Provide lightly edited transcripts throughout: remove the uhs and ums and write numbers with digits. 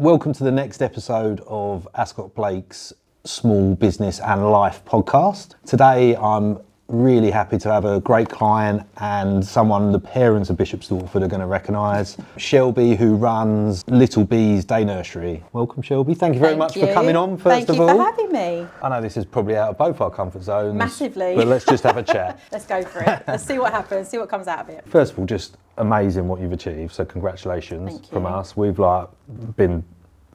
Welcome to the next episode of Ascot Blake's Small Business and Life podcast. Today I'm really happy to have a great client and someone the parents of Bishop Stortford are going to recognise, Shelby, who runs Little Bees Day Nursery. Welcome, Shelby. Thank you very much for coming on, first of all. Thank you for having me. I know this is probably out of both our comfort zones. Massively. But let's just have a chat. Let's go for it. Let's see what happens, see what comes out of it. First of all, just amazing what you've achieved, so congratulations from us. We've been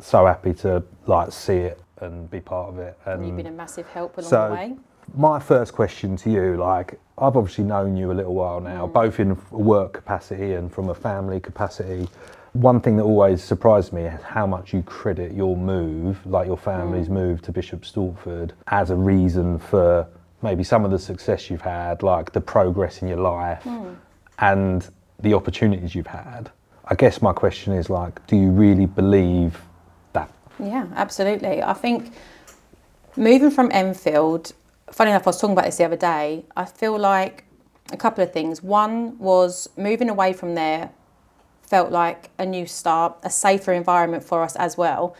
so happy to see it and be part of it. And you've been a massive help along the way. My first question to you, I've obviously known you a little while now, both in work capacity and from a family capacity. One thing that always surprised me is how much you credit your move, your family's move to Bishop Stortford, as a reason for maybe some of the success you've had, the progress in your life and the opportunities you've had. I guess my question is, do you really believe that? Yeah, absolutely. I think moving from Enfield, funny enough, I was talking about this the other day, I feel like a couple of things. One was moving away from there felt like a new start, a safer environment for us as well,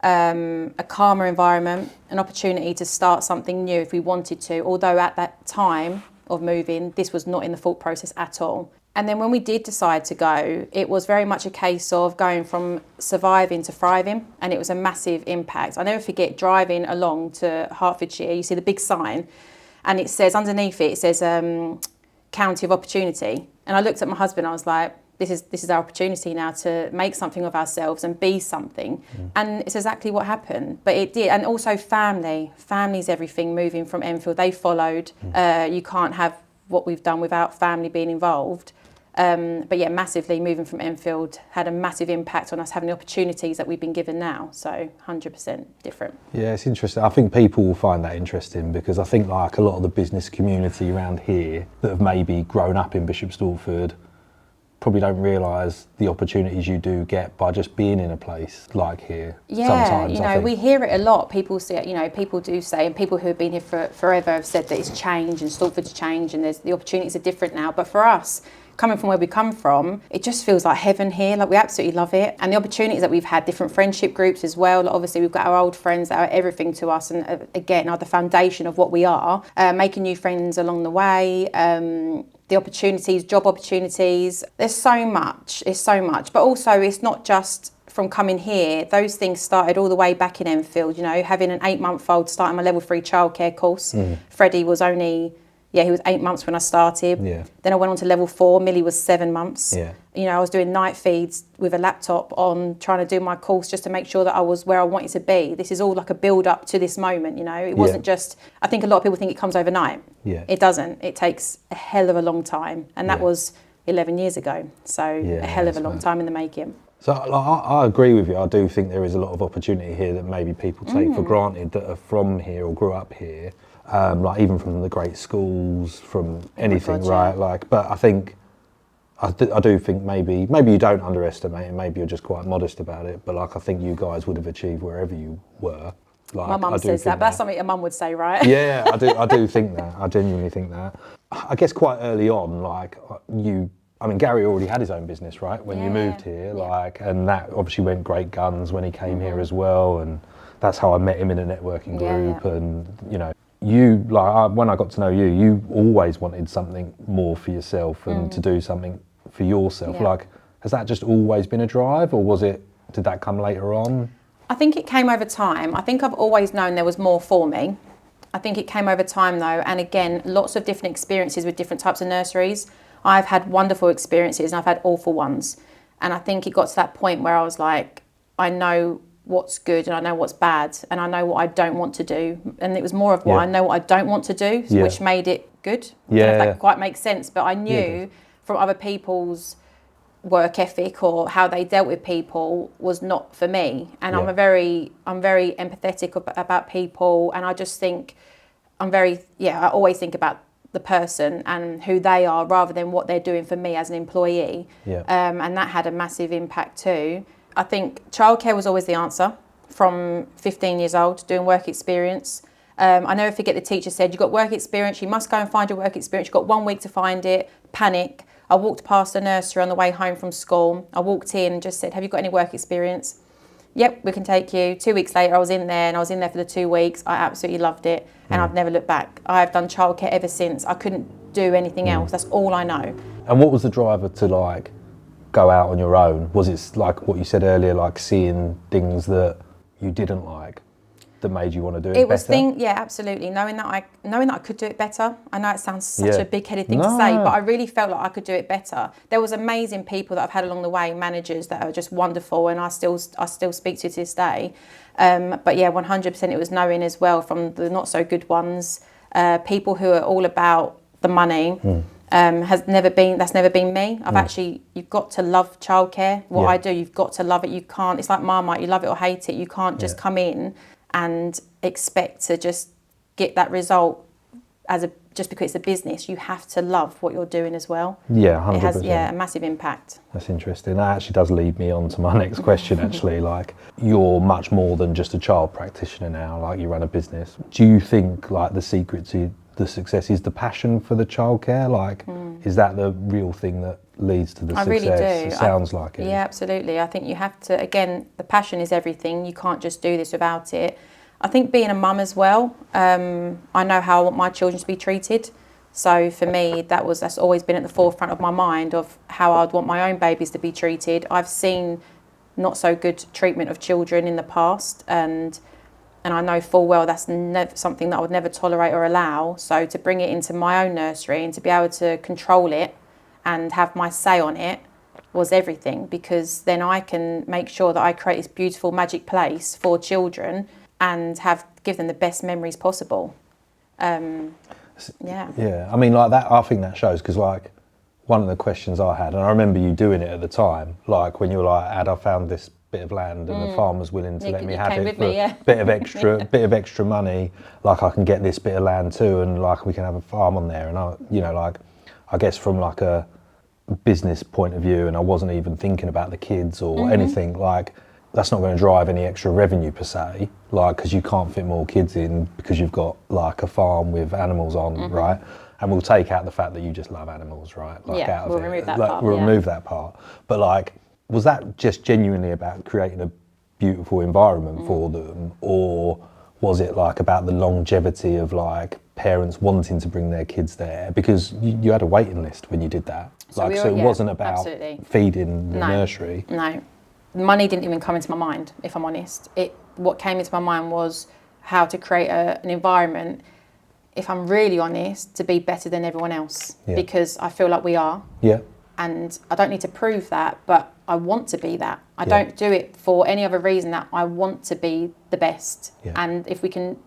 a calmer environment, an opportunity to start something new if we wanted to, although at that time of moving, this was not in the thought process at all. And then when we did decide to go, it was very much a case of going from surviving to thriving, and it was a massive impact. I'll never forget driving along to Hertfordshire, you see the big sign, and it says, underneath it, County of Opportunity. And I looked at my husband, I was like, this is our opportunity now to make something of ourselves and be something. And it's exactly what happened. But it did. And also family's everything. Moving from Enfield, they followed. You can't have what we've done without family being involved. But yeah, massively moving from Enfield had a massive impact on us having the opportunities that we've been given now. So 100% different. Yeah, it's interesting. I think people will find that interesting because I think a lot of the business community around here that have maybe grown up in Bishop Stortford probably don't realise the opportunities you do get by just being in a place like here. Yeah, sometimes, we hear it a lot. People say, people do say, and people who have been here forever have said that it's changed and Stortford's changed and the opportunities are different now. But for us, coming from where we come from, it just feels like heaven here. We absolutely love it. And the opportunities that we've had, different friendship groups as well. Obviously, we've got our old friends that are everything to us and again, are the foundation of what we are. Making new friends along the way, the opportunities, job opportunities. There's so much. But also, it's not just from coming here. Those things started all the way back in Enfield, having an 8-month-old starting my level 3 childcare course. Freddie was he was 8 months when I started. Yeah. Then I went on to level 4. Millie was 7 months. Yeah. I was doing night feeds with a laptop on, trying to do my course just to make sure that I was where I wanted to be. This is all like a build up to this moment, It wasn't just, I think a lot of people think it comes overnight. Yeah. It doesn't. It takes a hell of a long time. And that was 11 years ago. So a hell of a long time in the making. So I agree with you. I do think there is a lot of opportunity here that maybe people take for granted that are from here or grew up here. Even from the great schools, from anything, right? But I think, I do think maybe you don't underestimate it, maybe you're just quite modest about it, but I think you guys would have achieved wherever you were. My mum says that, but that's something a mum would say, right? Yeah, I do think that. I genuinely think that. I guess quite early on, Gary already had his own business, right? When you moved here, and that obviously went great guns when he came here as well, and that's how I met him in a networking group, and you, when I got to know you, you always wanted something more for yourself and to do something for yourself. Yeah. Has that just always been a drive, or did that come later on? I think it came over time. I think I've always known there was more for me. I think it came over time though, and again, lots of different experiences with different types of nurseries. I've had wonderful experiences and I've had awful ones. And I think it got to that point where I was like, I know what's good and I know what's bad and I know what I don't want to do, and it was more of I know what I don't want to do, which made it good. I don't know if that quite makes sense, but I knew from other people's work ethic or how they dealt with people was not for me, and I'm very empathetic about people, and I just think I always think about the person and who they are rather than what they're doing for me as an employee. And that had a massive impact too. I think childcare was always the answer from 15 years old, doing work experience. I never forget the teacher said, you've got work experience, you must go and find your work experience. You've got 1 week to find it. Panic. I walked past the nursery on the way home from school. I walked in and just said, have you got any work experience? yep, we can take you. 2 weeks later, I was in there, and I was in there for the 2 weeks. I absolutely loved it, and I've never looked back. I've done childcare ever since. I couldn't do anything else. That's all I know. And what was the driver to like go out on your own? Was it like what you said earlier, like seeing things that you didn't like that made you want to do it better? Yeah, absolutely. Knowing that I could do it better. I know it sounds such a big-headed thing to say, but I really felt like I could do it better. There was amazing people that I've had along the way, managers that are just wonderful, and I still speak to this day. But yeah, 100% it was knowing as well from the not so good ones, people who are all about the money. That's never been me. You've got to love childcare. What I do, you've got to love it. You can't, it's like Marmite, you love it or hate it. You can't just come in and expect to just get that result just because it's a business. You have to love what you're doing as well. Yeah, 100%. It has a massive impact. That's interesting. That actually does lead me on to my next question, actually. Like, you're much more than just a child practitioner now, like you run a business. Do you think like the secret to the success is the passion for the childcare? Like, is that the real thing that leads to the success? I really do. It sounds like it. Yeah, absolutely. I think you have to, again, the passion is everything. You can't just do this without it. I think being a mum as well, I know how I want my children to be treated. So for me, that's always been at the forefront of my mind of how I'd want my own babies to be treated. I've seen not so good treatment of children in the past, and I know full well that's never something that I would never tolerate or allow. So to bring it into my own nursery and to be able to control it and have my say on it was everything, because then I can make sure that I create this beautiful magic place for children and give them the best memories possible. Yeah, I mean, like that, I think that shows, because like one of the questions I had, and I remember you doing it at the time, like when you were like, I found this bit of land and the farmer's willing to let me have it for a bit of extra money, like I can get this bit of land too, and like we can have a farm on there. And I guess from like a business point of view, and I wasn't even thinking about the kids or anything, like that's not going to drive any extra revenue per se, like, because you can't fit more kids in because you've got like a farm with animals on, right? And we'll take out the fact that you just love animals, right? Like, we'll remove that part. We'll remove that part. But like, was that just genuinely about creating a beautiful environment for them, or was it like about the longevity of like parents wanting to bring their kids there? Because you had a waiting list when you did that. So it wasn't about feeding the nursery. No. Money didn't even come into my mind, if I'm honest. What came into my mind was how to create an environment, if I'm really honest, to be better than everyone else, because I feel like we are. Yeah. And I don't need to prove that, but I want to be that. I don't do it for any other reason that I want to be the best. Yeah. And if we can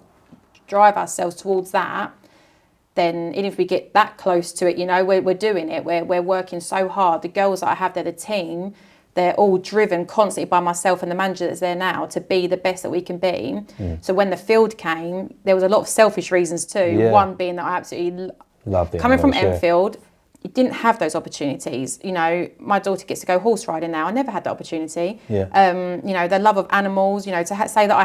drive ourselves towards that, then even if we get that close to it, we're doing it. We're working so hard. The girls that I have there, the team, they're all driven constantly by myself and the manager that's there now to be the best that we can be. So when the field came, there was a lot of selfish reasons too. Yeah. One being that I absolutely loved it. Coming from Enfield, you didn't have those opportunities. My daughter gets to go horse riding now. I never had that opportunity. Yeah. Their love of animals. To say that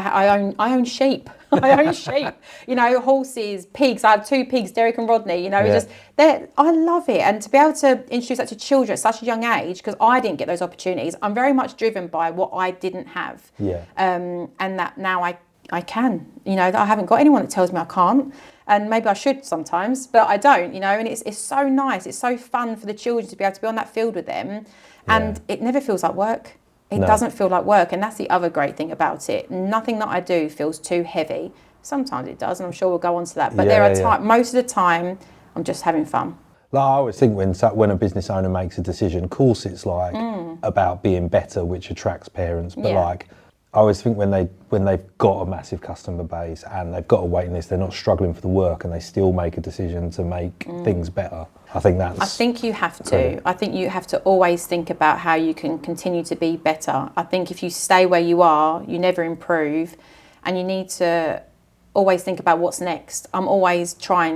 I own sheep. I own sheep. Horses, pigs. I have 2 pigs, Derek and Rodney. I love it, and to be able to introduce that to children at such a young age, because I didn't get those opportunities. I'm very much driven by what I didn't have. Yeah. And that now I can. That I haven't got anyone that tells me I can't. And maybe I should sometimes, but I don't, and it's so nice. It's so fun for the children to be able to be on that field with them. And it never feels like work. It doesn't feel like work. And that's the other great thing about it. Nothing that I do feels too heavy. Sometimes it does, and I'm sure we'll go on to that. But there are times, most of the time, I'm just having fun. Like, I always think when a business owner makes a decision, of course it's like about being better, which attracts parents. But like, I always think when they've got a massive customer base and they've got a waiting list, they're not struggling for the work and they still make a decision to make things better. I think you have to. I think you have to always think about how you can continue to be better. I think if you stay where you are, you never improve, and you need to always think about what's next. I'm always try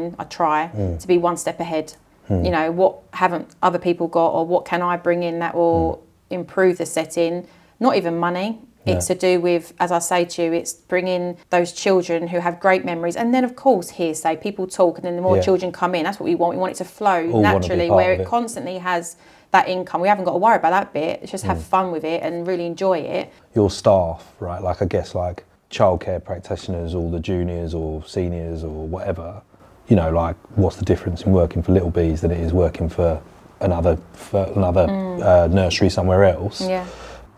to be one step ahead. What haven't other people got, or what can I bring in that will improve the setting? Not even money. It's to do with, as I say to you, it's bringing those children who have great memories. And then, of course, people talk, and then the more children come in, that's what we want. We want it to flow naturally, where it constantly has that income. We haven't got to worry about that bit. It's just have fun with it and really enjoy it. Your staff, right? Like I guess like childcare practitioners or the juniors or seniors or whatever, you know, like what's the difference in working for Little Bees than it is working for another nursery somewhere else? Yeah.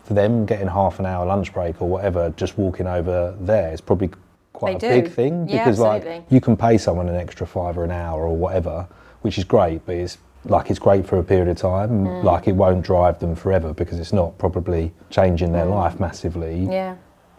For them, getting half an hour lunch break or whatever, just walking over there is probably quite a big thing, because like you can pay someone an extra £5 an hour or whatever, which is great, but it's great for a period of time. Like it won't drive them forever because it's not probably changing their life massively. Yeah.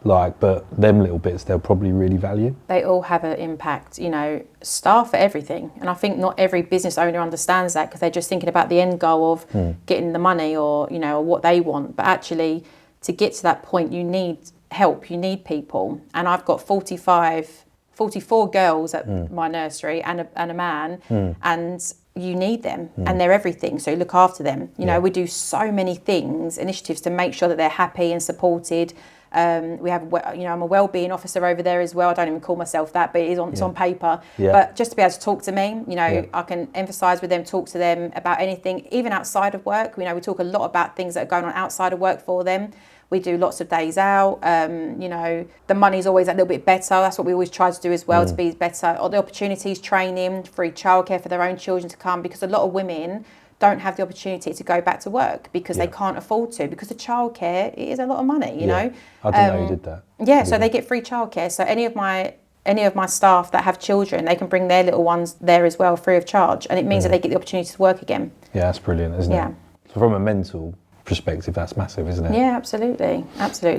Like, but them little bits they'll probably really value. They all have an impact, you know, staff for everything. And I think not every business owner understands that, because they're just thinking about the end goal of getting the money or, you know, or what they want. But actually, to get to that point, you need help, you need people. And I've got 44 girls at my nursery and a man, and you need them, and they're everything. So you look after them. You know, we do so many things, initiatives to make sure that they're happy and supported. We have, you know, I'm a wellbeing officer over there as well. I don't even call myself that, but it's on paper. But just to be able to talk to me, you know, I can empathise with them, talk to them about anything, even outside of work. You know, we talk a lot about things that are going on outside of work for them. We do lots of days out. You know, the money's always a little bit better. That's what we always try to do as well, to be better. Or the opportunities, training, free childcare for their own children to come, because a lot of women don't have the opportunity to go back to work because they can't afford to, because the childcare is a lot of money, you know. I didn't know you did that. Yeah, so they get free childcare. So any of my staff that have children, they can bring their little ones there as well, free of charge, and it means that they get the opportunity to work again. Yeah, that's brilliant, isn't it? So from a mental perspective, that's massive, isn't it? Yeah, absolutely. That's it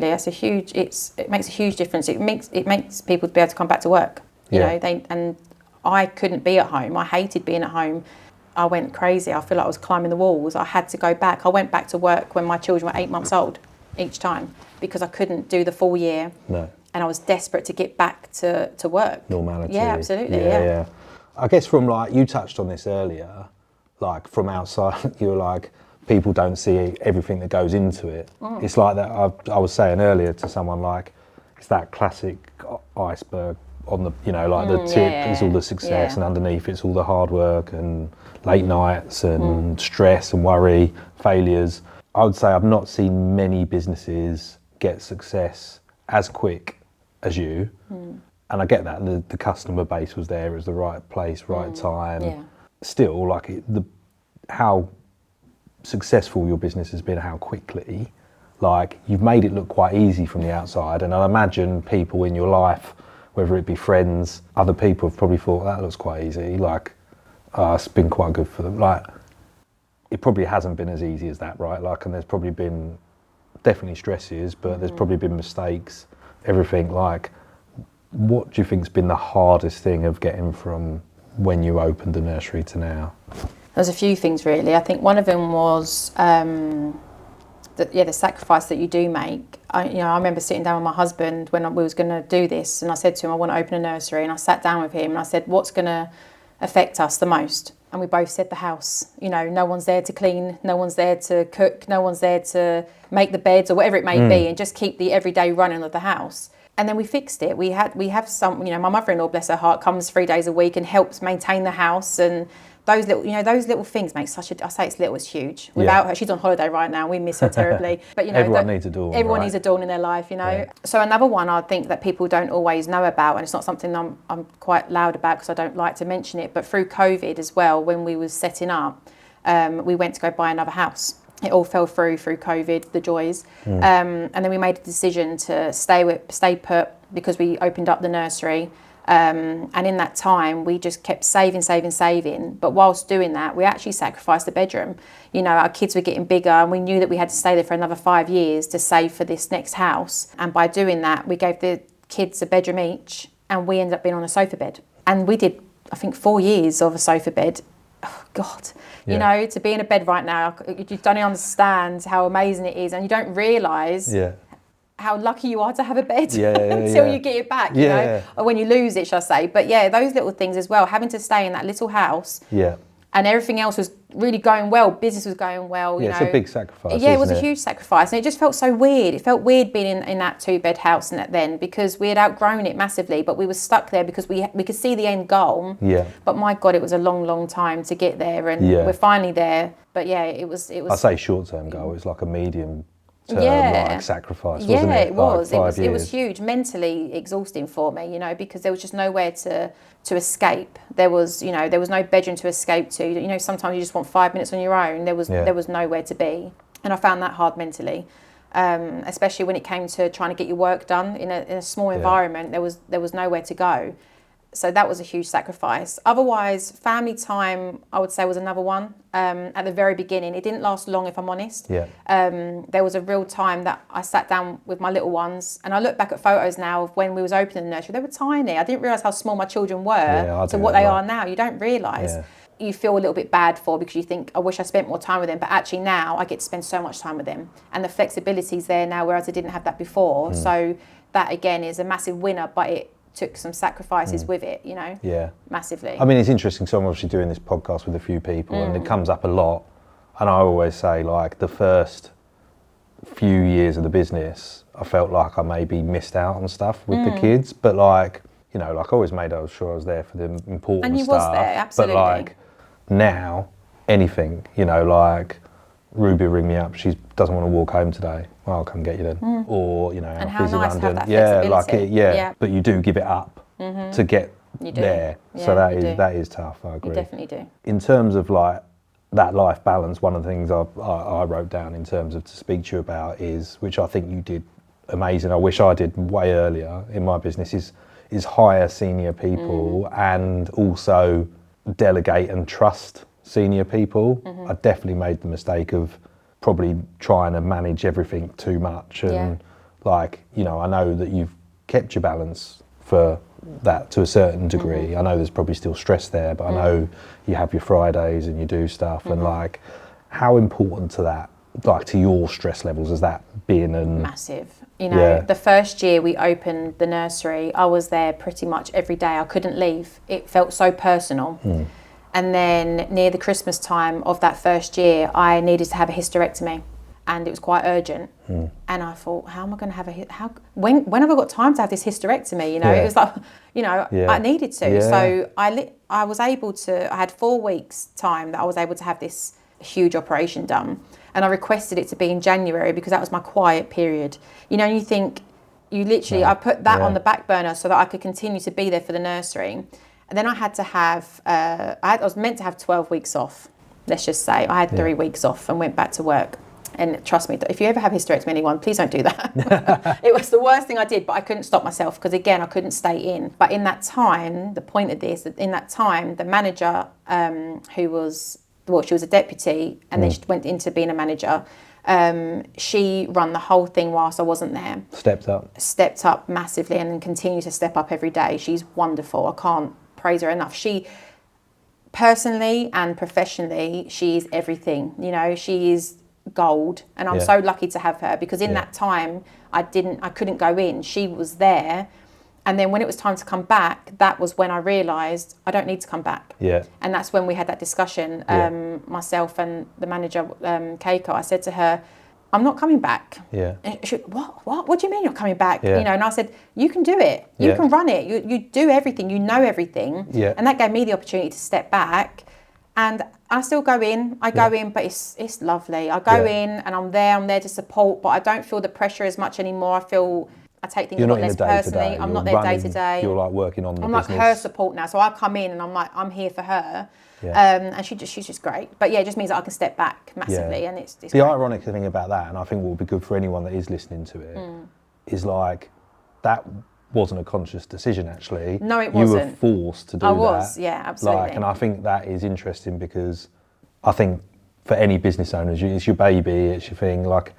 makes a huge difference. It makes people be able to come back to work. You know, and I couldn't be at home. I hated being at home. I went crazy. I feel like I was climbing the walls. I had to go back. I went back to work when my children were 8 months old each time, because I couldn't do the full year. No. And I was desperate to get back to work. Normality. Yeah, absolutely. Yeah. I guess from like, you touched on this earlier, like from outside, you were like, people don't see everything that goes into it. It's like that. I was saying earlier to someone, like, it's that classic iceberg on the, you know, like the tip is all the success, and underneath it's all the hard work and late nights and stress and worry, failures. I would say I've not seen many businesses get success as quick as you. And I get that the customer base was there, it was the right place, right time. Still, like how successful your business has been, how quickly, like you've made it look quite easy from the outside. And I imagine people in your life, whether it be friends, other people, have probably thought that looks quite easy, like it's been quite good for them. Like it probably hasn't been as easy as that, right? Like, and there's probably been definitely stresses, but there's probably been mistakes, everything. Like, what do you think's been the hardest thing of getting from when you opened the nursery to now? There's a few things really. I think one of them was the sacrifice that you do make. I remember sitting down with my husband when we was going to do this, and I said to him, I want to open a nursery, and I sat down with him and I said, what's going to affect us the most? And we both said the house. You know, no one's there to clean, no one's there to cook, no one's there to make the beds or whatever it may be, and just keep the everyday running of the house. And then we fixed it. We have some, you know, my mother-in-law, bless her heart, comes 3 days a week and helps maintain the house, and those little things make such a, I say it's little, it's huge. Without her, she's on holiday right now, we miss her terribly. But you know, everyone needs a dawn. Everyone needs a dawn in their life, you know. Yeah. So another one I think that people don't always know about, and it's not something I'm quite loud about because I don't like to mention it, but through COVID as well, when we was setting up, we went to go buy another house. It all fell through COVID, the joys. And then we made a decision to stay put because we opened up the nursery. And in that time, we just kept saving. But whilst doing that, we actually sacrificed the bedroom. You know, our kids were getting bigger, and we knew that we had to stay there for another 5 years to save for this next house. And by doing that, we gave the kids a bedroom each, and we ended up being on a sofa bed. And we did, I think, 4 years of a sofa bed. Oh, God. Yeah. You know, to be in a bed right now, you don't understand how amazing it is, and you don't realise how lucky you are to have a bed until you get it back, you know, or when you lose it, shall I say. But yeah, those little things as well, having to stay in that little house and everything else was really going well. Business was going well. Yeah, it's a big sacrifice. Yeah, it was a huge sacrifice, and it just felt so weird. It felt weird being in that 2-bed house and then, because we had outgrown it massively, but we were stuck there because we could see the end goal. Yeah. But my God, it was a long time to get there, and we're finally there. But yeah, it was. I say short-term goal. It's like a medium term like sacrifice, wasn't it? Yeah, it was. Like it was huge, mentally exhausting for me, you know, because there was just nowhere to escape. There was no bedroom to escape to. You know, sometimes you just want 5 minutes on your own. There was nowhere to be, and I found that hard mentally, especially when it came to trying to get your work done in a small environment. There was nowhere to go. So that was a huge sacrifice. Otherwise, family time, I would say, was another one. At the very beginning, it didn't last long, if I'm honest. Yeah. There was a real time that I sat down with my little ones, and I look back at photos now of when we was opening the nursery. They were tiny. I didn't realise how small my children were to what they are now. You don't realise. Yeah. You feel a little bit bad for, because you think, I wish I spent more time with them. But actually now I get to spend so much time with them, and the flexibility's there now, whereas I didn't have that before. So that again is a massive winner, but it took some sacrifices with it, you know. Yeah, massively. I mean, it's interesting. So I'm obviously doing this podcast with a few people, and it comes up a lot. And I always say, like, the first few years of the business, I felt like I maybe missed out on stuff with the kids, but like, you know, like I always made sure I was there for the important stuff. And you was there, absolutely. But like now, anything, you know, like Ruby will ring me up. She doesn't want to walk home today. Well, I'll come get you then. Or, you know, and how busy nice London. To have that flexibility. But you do give it up to get there. Yeah, so that is tough. I agree. You definitely do. In terms of like that life balance, one of the things I wrote down in terms of to speak to you about is, which I think you did amazing. I wish I did way earlier in my business, is hire senior people and also delegate and trust senior people. I definitely made the mistake of probably trying to manage everything too much, and like, you know, I know that you've kept your balance for that to a certain degree. I know there's probably still stress there, but I know you have your Fridays and you do stuff, and like, how important to that, like to your stress levels, has that been? And massive. You know, the first year we opened the nursery, I was there pretty much every day. I couldn't leave. It felt so personal. And then near the Christmas time of that first year, I needed to have a hysterectomy, and it was quite urgent. And I thought, how am I going to have when have I got time to have this hysterectomy? You know, it was like, you know, I needed to. So I was able to. I had 4 weeks time that I was able to have this huge operation done, and I requested it to be in January because that was my quiet period. You know, and you think, you literally, I put that on the back burner so that I could continue to be there for the nursery. And then I had to have, I was meant to have 12 weeks off, let's just say. I had 3 weeks off and went back to work. And trust me, if you ever have hysterectomy, anyone, please don't do that. It was the worst thing I did, but I couldn't stop myself because, again, I couldn't stay in. But in that time, the point of this, in that time, the manager who was, well, she was a deputy and then she went into being a manager. She ran the whole thing whilst I wasn't there. Stepped up massively, and then continues to step up every day. She's wonderful. I can't praise her enough. She, personally and professionally, she's everything. You know, she is gold, and I'm so lucky to have her, because in that time I couldn't go in. She was there, and then when it was time to come back, that was when I realised I don't need to come back. And that's when we had that discussion, myself and the manager, Keiko. I said to her, I'm not coming back. And she went, what do you mean you're coming back? You know, and I said, you can do it. You can run it. You do everything. You know everything. And that gave me the opportunity to step back. And I still go in. I go in, but it's lovely. I go in and I'm there to support, but I don't feel the pressure as much anymore. I feel I take things a lot less personally. I'm not there day to day. You're like working on the business. I'm like her support now. So I come in and I'm like, I'm here for her. And she's just great. But yeah, it just means that I can step back massively, and it's the great. ironic thing about that, and I think what will be good for anyone that is listening to it, is like, that wasn't a conscious decision actually. No, it wasn't. You were forced to do that. I was, yeah, absolutely. Like, and I think that is interesting, because I think for any business owners, it's your baby, it's your thing, like,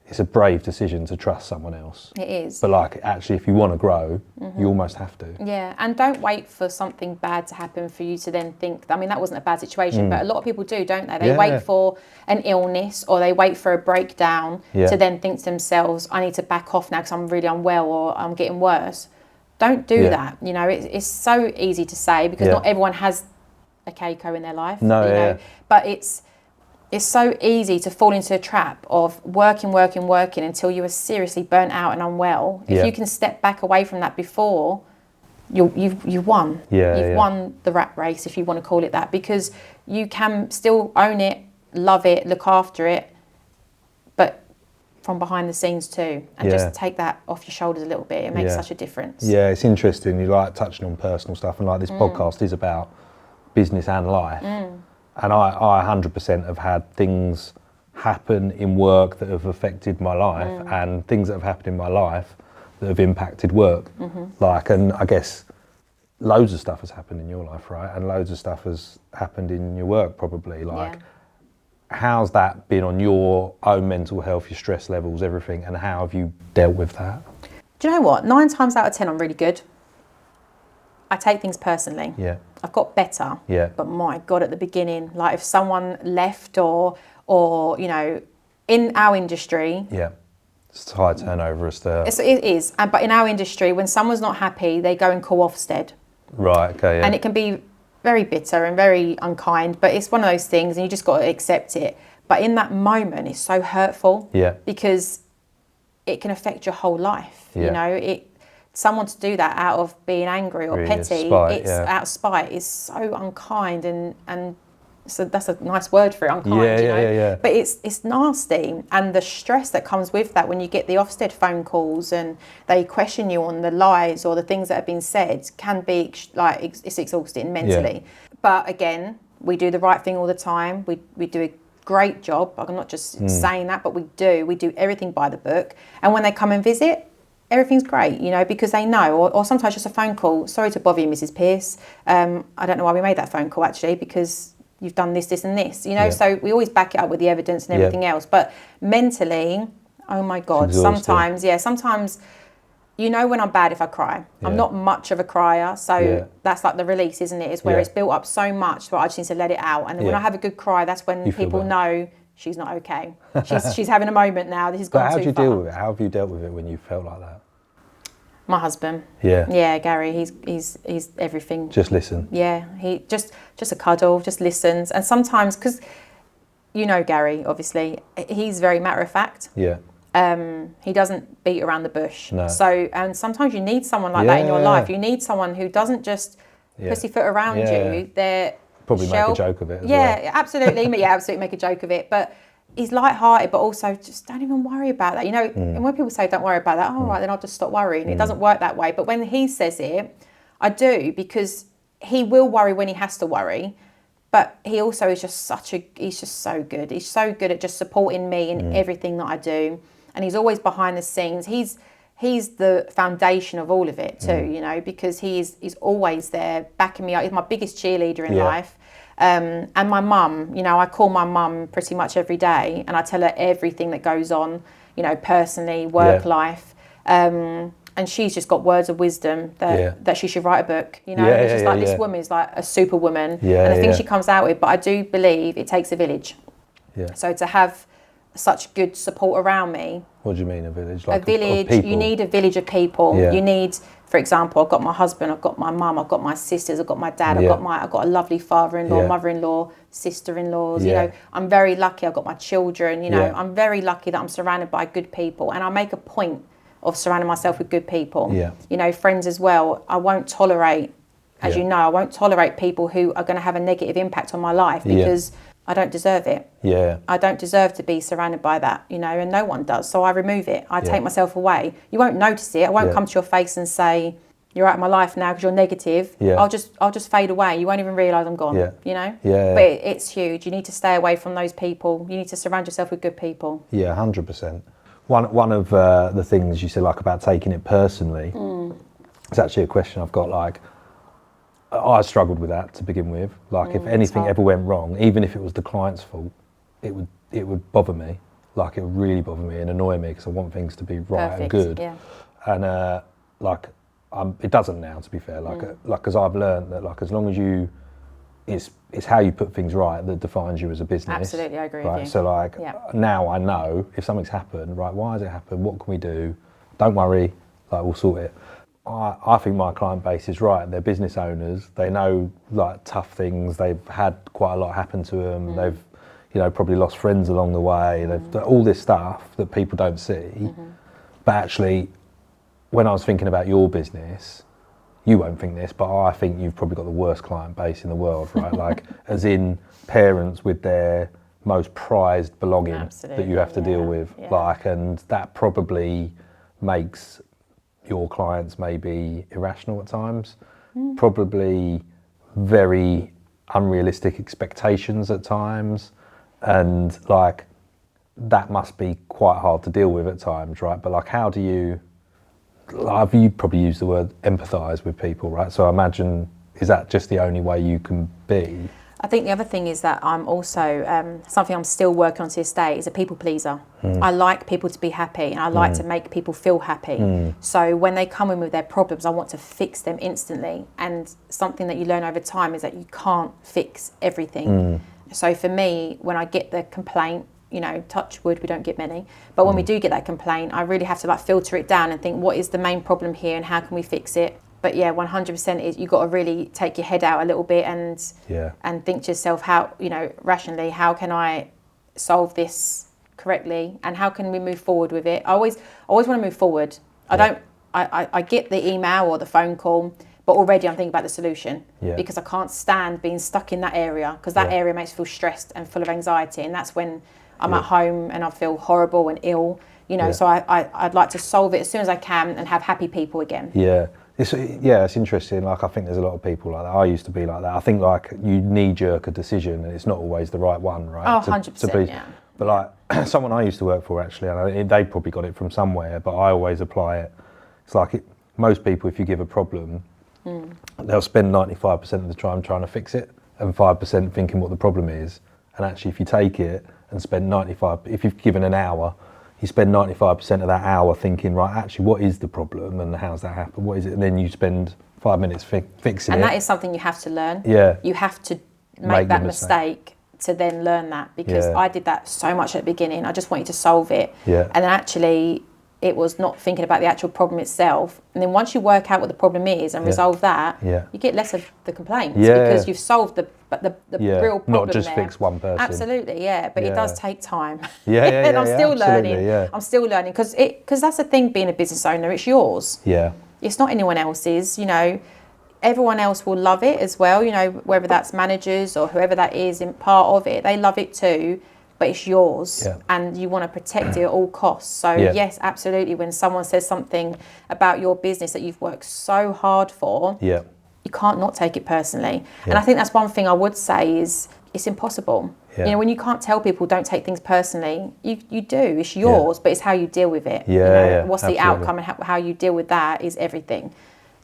it's a brave decision to trust someone else. It is. But like, actually, if you want to grow, you almost have to. Yeah, and don't wait for something bad to happen for you to then think, I mean, that wasn't a bad situation, but a lot of people do, don't they? They wait for an illness, or they wait for a breakdown to then think to themselves, I need to back off now because I'm really unwell, or I'm getting worse. Don't do that. You know, it's so easy to say, because not everyone has a Keiko in their life. No, you know? But it's so easy to fall into a trap of working until you are seriously burnt out and unwell. If you can step back away from that before, you've won. You've won the rat race, if you want to call it that, because you can still own it, love it, look after it, but from behind the scenes too, and just take that off your shoulders a little bit. It makes such a difference. Yeah, it's interesting. You like touching on personal stuff, and like this podcast is about business and life. And I 100% have had things happen in work that have affected my life, and things that have happened in my life that have impacted work. Like, and I guess loads of stuff has happened in your life, right? And loads of stuff has happened in your work, probably. Like, how's that been on your own mental health, your stress levels, everything, and how have you dealt with that? Do you know what? 9 times out of 10, I'm really good. I take things personally. Yeah. I've got better. Yeah. But my God, at the beginning, like if someone left or you know, in our industry. Yeah. It's high turnover as the... It is. But in our industry, when someone's not happy, they go and call Ofsted. Right, okay, yeah. And it can be very bitter and very unkind, but it's one of those things and you just got to accept it. But in that moment, it's so hurtful. Yeah. Because it can affect your whole life. Yeah. You know, someone to do that out of being angry or really petty, spite, out of spite, is so unkind and so that's a nice word for it, unkind, you know. Yeah. But it's nasty, and the stress that comes with that when you get the Ofsted phone calls and they question you on the lies or the things that have been said can be like it's exhausting mentally. Yeah. But again, we do the right thing all the time. We do a great job. I'm not just saying that, but we do everything by the book. And when they come and visit, everything's great, you know, because they know, or sometimes just a phone call. Sorry to bother you, Mrs. Pearce. I don't know why we made that phone call actually, because you've done this, and this, you know. So we always back it up with the evidence and everything else. But mentally, oh my God, sometimes, you know, when I'm bad if I cry. I'm not much of a crier, so that's like the release, isn't it? It's where it's built up so much, so I just need to let it out. And then when I have a good cry, that's when people know she's not okay. She's having a moment now. This has gone too far. But how do you deal with it? How have you dealt with it when you felt like that? My husband. Yeah. Yeah, Gary. He's everything. Just listen. Yeah, he just a cuddle, just listens. And sometimes, because you know Gary, obviously, he's very matter of fact. Yeah. He doesn't beat around the bush. No. So, and sometimes you need someone like that in your life. You need someone who doesn't just pussyfoot around you. They're probably make a joke of it as well. Absolutely. Absolutely make a joke of it. But he's light-hearted, but also just don't even worry about that. You know, and when people say don't worry about that, right, then I'll just stop worrying. It doesn't work that way. But when he says it, I do, because he will worry when he has to worry. But he also is just he's just so good. He's so good at just supporting me in everything that I do. And he's always behind the scenes. He's the foundation of all of it too, you know, because he's always there backing me up. He's my biggest cheerleader in life. And my mum, you know, I call my mum pretty much every day and I tell her everything that goes on, you know, personally, work life. And she's just got words of wisdom that she should write a book, you know. It's just like this woman is like a superwoman and the things she comes out with. But I do believe it takes a village. Yeah. So to have such good support around me. What do you mean a village? Like a village, you need a village of people. You need, for example, I've got my husband, I've got my mum, I've got my sisters, I've got my dad, I've got a lovely father-in-law, mother-in-law, sister-in-laws, you know. I'm very lucky, I've got my children, you know. I'm very lucky that I'm surrounded by good people, and I make a point of surrounding myself with good people. You know, friends as well. I won't tolerate, as you know, I won't tolerate people who are going to have a negative impact on my life, because I don't deserve it. I don't deserve to be surrounded by that, you know, and no one does. So I remove it. I take myself away. You won't notice it. I won't come to your face and say, you're out of my life now because you're negative. I'll just fade away. You won't even realise I'm gone, you know? But it's huge. You need to stay away from those people. You need to surround yourself with good people. Yeah, 100%. One of the things you said, like, about taking it personally, it's actually a question I've got, like, I struggled with that to begin with. Like, if anything ever went wrong, even if it was the client's fault, it would bother me. Like, it would really bother me and annoy me, because I want things to be right and good. And like, it doesn't now, to be fair. Like, because I've learned that, like, as long as it's how you put things right that defines you as a business. Absolutely, I agree right? with you. So, like, now I know if something's happened, right, why has it happened? What can we do? Don't worry, like, we'll sort it. I think my client base is right. They're business owners. They know like tough things. They've had quite a lot happen to them. They've, you know, probably lost friends along the way. They've done all this stuff that people don't see. But actually, when I was thinking about your business, you won't think this, but I think you've probably got the worst client base in the world, right? Like, as in parents with their most prized belonging that you have to deal with. Like, and that probably makes your clients maybe irrational at times, probably very unrealistic expectations at times, and like that must be quite hard to deal with at times, right? But like, how do you, like, you probably used the word empathise with people, right? So I imagine, is that just the only way you can be? I think the other thing is that I'm also, something I'm still working on to this day, is a people pleaser. I like people to be happy, and I like to make people feel happy. So when they come in with their problems, I want to fix them instantly. And something that you learn over time is that you can't fix everything. So for me, when I get the complaint, you know, touch wood, we don't get many, but when we do get that complaint, I really have to like filter it down and think, what is the main problem here and how can we fix it? But yeah, 100% is you've got to really take your head out a little bit and think to yourself, how, you know, rationally, how can I solve this correctly and how can we move forward with it? I always want to move forward. I get the email or the phone call, but already I'm thinking about the solution because I can't stand being stuck in that area, because that area makes me feel stressed and full of anxiety, and that's when I'm at home and I feel horrible and ill, you know. So I'd like to solve it as soon as I can and have happy people again. It's interesting. Like, I think there's a lot of people like that. I used to be like that. I think like you knee-jerk a decision and it's not always the right one, right? Oh, 100%, But like someone I used to work for, actually, and they probably got it from somewhere, but I always apply it. It's like most people, if you give a problem, they'll spend 95% of the time trying to fix it and 5% thinking what the problem is. And actually, if you take it and spend 95, if you've given an hour, you spend 95% of that hour thinking, right, actually, what is the problem and how's that happen? What is it? And then you spend 5 minutes fixing it. And that is something you have to learn. You have to make that mistake to then learn that, because I did that so much at the beginning. I just wanted to solve it. And then actually, it was not thinking about the actual problem itself. And then once you work out what the problem is and resolve that, you get less of the complaints because you've solved the real problem. Not just fix one person. Absolutely, but it does take time. And I'm still learning. I'm still learning because that's the thing, being a business owner, it's yours. It's not anyone else's, you know. Everyone else will love it as well, you know, whether that's managers or whoever that is in part of it, they love it too. But it's yours and you want to protect it at all costs. So yes, absolutely, when someone says something about your business that you've worked so hard for, you can't not take it personally. And I think that's one thing I would say is it's impossible. You know, when you can't tell people don't take things personally, you do. It's yours, but it's how you deal with it. What's the outcome and how you deal with that is everything.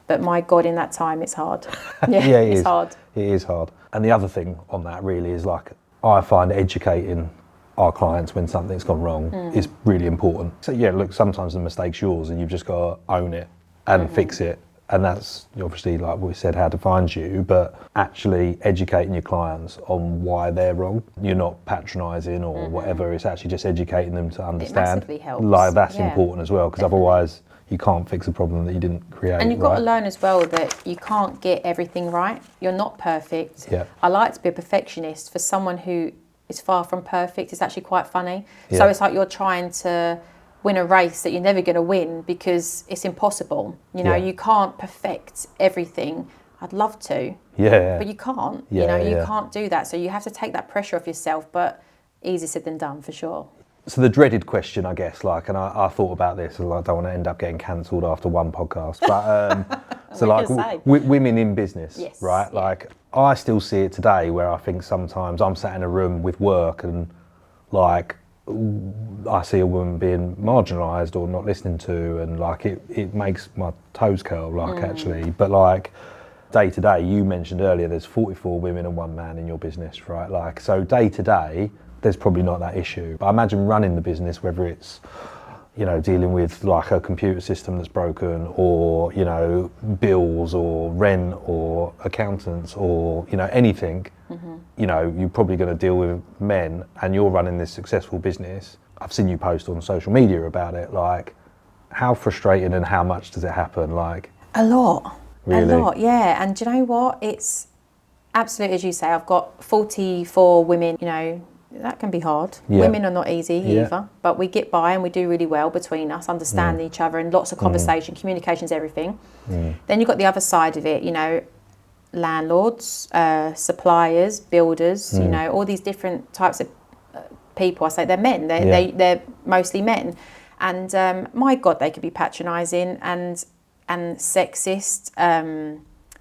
But my God, in that time, it's hard. It's hard. It is hard. And the other thing on that really is, like, I find educating our clients when something's gone wrong is really important. So look, sometimes the mistake's yours and you've just got to own it and fix it. And that's obviously, like we said, how defines you, but actually educating your clients on why they're wrong. You're not patronising or whatever, it's actually just educating them to understand. It massively helps. Like, that's important as well, because otherwise you can't fix a problem that you didn't create. And you've got to learn as well that you can't get everything right. You're not perfect. I like to be a perfectionist. For someone who is far from perfect, it's actually quite funny. So it's like you're trying to win a race that you're never going to win because it's impossible. You know, you can't perfect everything. I'd love to, but you can't. You know, you can't do that. So you have to take that pressure off yourself, but easier said than done, for sure. So the dreaded question, I guess, like, and I thought about this, and I don't want to end up getting cancelled after one podcast, but so like women in business, right? Like, I still see it today where I think sometimes I'm sat in a room with work and like I see a woman being marginalised or not listening to, and like it makes my toes curl, like actually. But like day to day, you mentioned earlier, there's 44 women and 1 man in your business, right? Like, so day to day, there's probably not that issue. But I imagine running the business, whether it's, you know, dealing with like a computer system that's broken, or, you know, bills or rent or accountants or, you know, anything, you know, you're probably going to deal with men, and you're running this successful business. I've seen you post on social media about it. Like, how frustrating and how much does it happen? Like, A lot. Really? A lot, yeah. And do you know what? It's absolutely, as you say, I've got 44 women, you know, that can be hard. Yeah. Women are not easy Yeah. either, but we get by and we do really well between us, understanding each other and lots of conversation, communication's everything. Then you've got the other side of it, you know, landlords, suppliers, builders, you know, all these different types of people. I say they're men, they're mostly men. And my God, they could be patronising and sexist,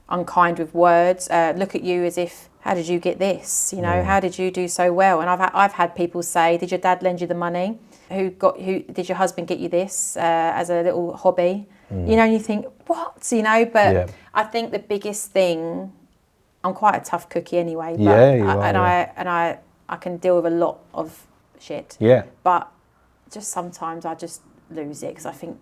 unkind with words, look at you as if, how did you get this? You know, how did you do so well? And I've had people say, did your dad lend you the money? Who did your husband get you this as a little hobby? You know, and you think, what? You know, but I think the biggest thing, I'm quite a tough cookie anyway. But I can deal with a lot of shit. Yeah. But just sometimes I just lose it because I think